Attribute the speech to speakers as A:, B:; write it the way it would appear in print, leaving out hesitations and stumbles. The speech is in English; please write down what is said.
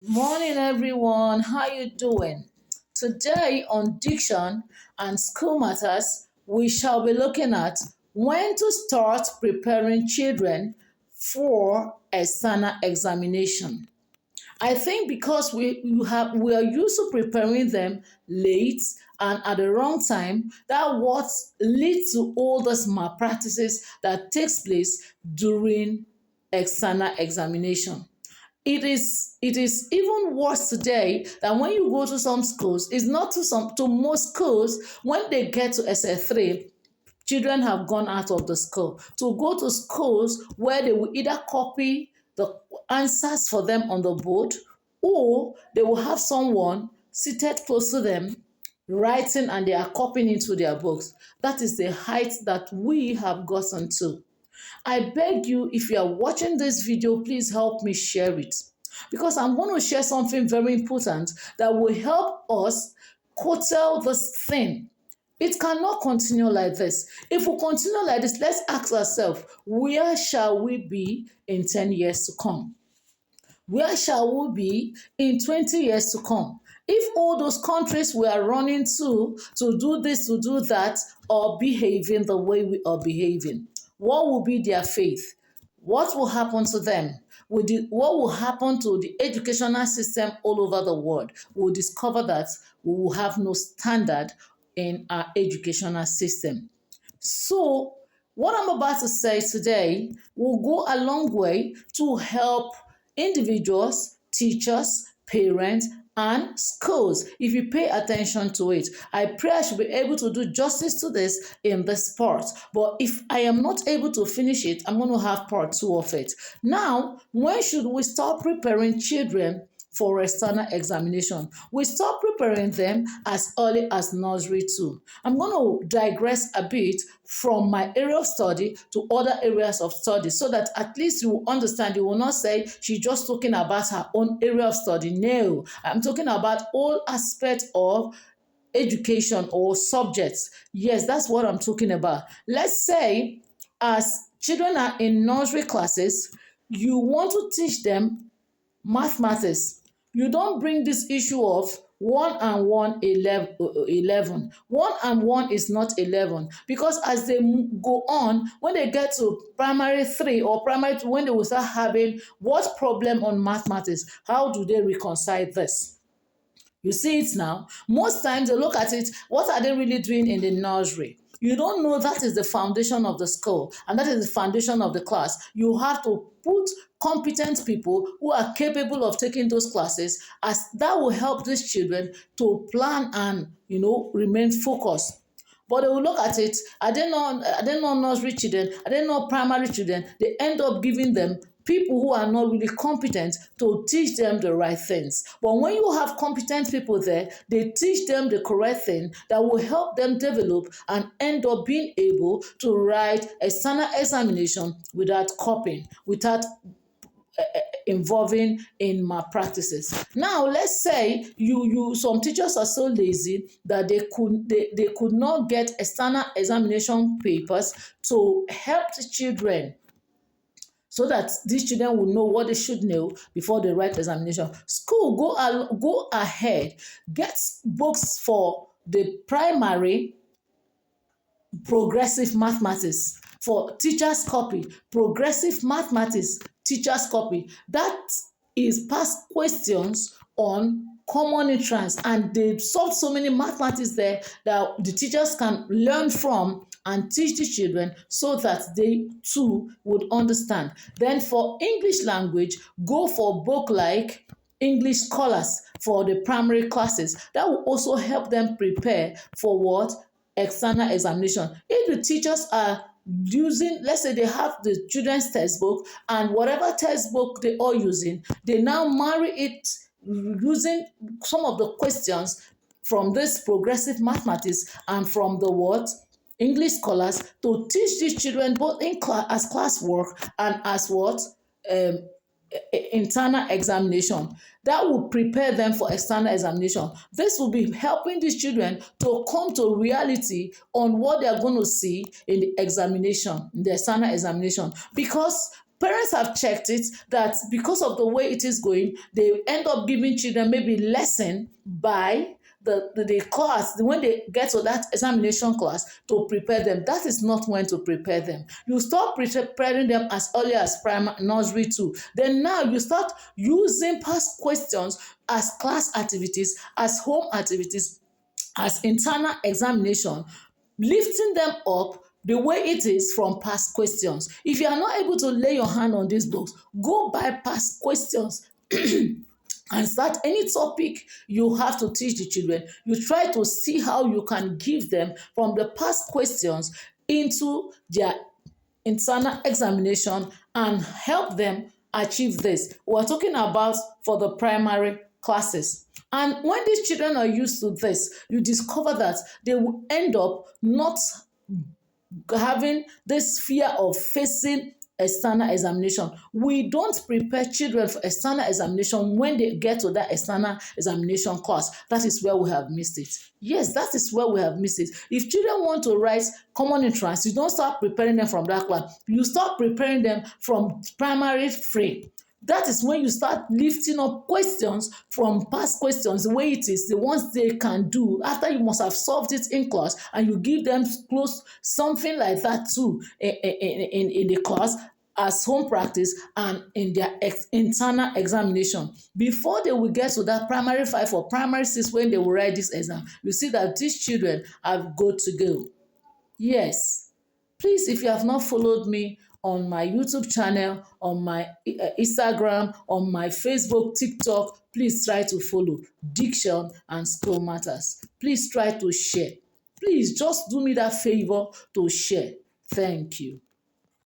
A: Morning, everyone. How you doing? Today on Diction and School Matters, we shall be looking at when to start preparing children for external examination. I think because we are used to preparing them late and at the wrong time, that what leads to all those malpractices that takes place during external examination. It is even worse today than when you go to some schools. It's not to most schools when they get to SS3, children have gone out of the school to go to schools where they will either copy the answers for them on the board, or they will have someone seated close to them writing and they are copying into their books. That is the height that we have gotten to. I beg you, if you are watching this video, please help me share it, because I'm going to share something very important that will help us curtail this thing. It cannot continue like this. If we continue like this, let's ask ourselves, where shall we be in 10 years to come? Where shall we be in 20 years to come? If all those countries we are running to do this, to do that, are behaving the way we are behaving, what will be their faith? What will happen to them? What will happen to the educational system all over the world? We'll discover that we will have no standard in our educational system. So, what I'm about to say today will go a long way to help individuals, teachers, parents, and schools if you pay attention to it. I pray I should be able to do justice to this in this part. But if I am not able to finish it, I'm going to have part two of it. Now, when should we start preparing children for external examination? We start preparing them as early as nursery too. I'm going to digress a bit from my area of study to other areas of study so that at least you will understand. You will not say she's just talking about her own area of study. No, I'm talking about all aspects of education or subjects. Yes, that's what I'm talking about. Let's say as children are in nursery classes, you want to teach them mathematics. You don't bring this issue of 1 and 1 11. 1 and 1 is not 11, because as they go on, when they get to primary 3 or primary 2, when they will start having what problem on mathematics, how do they reconcile this? You see it now. Most times they look at it, what are they really doing in the nursery? You don't know that is the foundation of the school and that is the foundation of the class. You have to put competent people who are capable of taking those classes, as that will help these children to plan and remain focused. But they will look at it, I don't know nursery children, I don't know primary children, they end up giving them people who are not really competent to teach them the right things. But when you have competent people there, they teach them the correct thing that will help them develop and end up being able to write external examination without copying, without involving in malpractices. Now, let's say you some teachers are so lazy that they could not get external examination papers to help the children, so that these children will know what they should know before they write examination. School, go ahead, get books for the primary progressive mathematics for teachers copy, progressive mathematics teachers copy. That is past questions on common entrance, and they solved so many mathematics there that the teachers can learn from and teach the children so that they too would understand. Then for English language, go for book like English scholars for the primary classes. That will also help them prepare for what? External examination. If the teachers are using, let's say they have the children's textbook, and whatever textbook they are using, they now marry it using some of the questions from this progressive mathematics and from the what? English scholars, to teach these children both in class as classwork and as what? Um, internal examination. That will prepare them for external examination. This will be helping these children to come to reality on what they are going to see in the examination, in the external examination. Because Parents have checked it that because of the way it is going, they end up giving children maybe lesson by the class when they get to that examination class to prepare them. That is not when to prepare them. You start preparing them as early as primary nursery too. Then now you start using past questions as class activities, as home activities, as internal examination, lifting them up the way it is from past questions. If you are not able to lay your hand on these books, go by past questions and start any topic you have to teach the children. You try to see how you can give them from the past questions into their internal examination and help them achieve this. We're talking about for the primary classes. And when these children are used to this, you discover that they will end up not having this fear of facing external examination. We don't prepare children for external examination when they get to that external examination class. That is where we have missed it. Yes, that is where we have missed it. If children want to write common entrance, you don't start preparing them from that class. You start preparing them from primary 3. That is when you start lifting up questions from past questions, the way it is, the ones they can do after you must have solved it in class, and you give them close something like that too in the class as home practice and in their internal examination. Before they will get to that primary 5 or primary 6 when they will write this exam, you see that these children are good to go. Yes. Please, if you have not followed me on my YouTube channel, on my Instagram, on my Facebook, TikTok, please try to follow Diction and School Matters. Please try to share. Please just do me that favor to share. Thank you.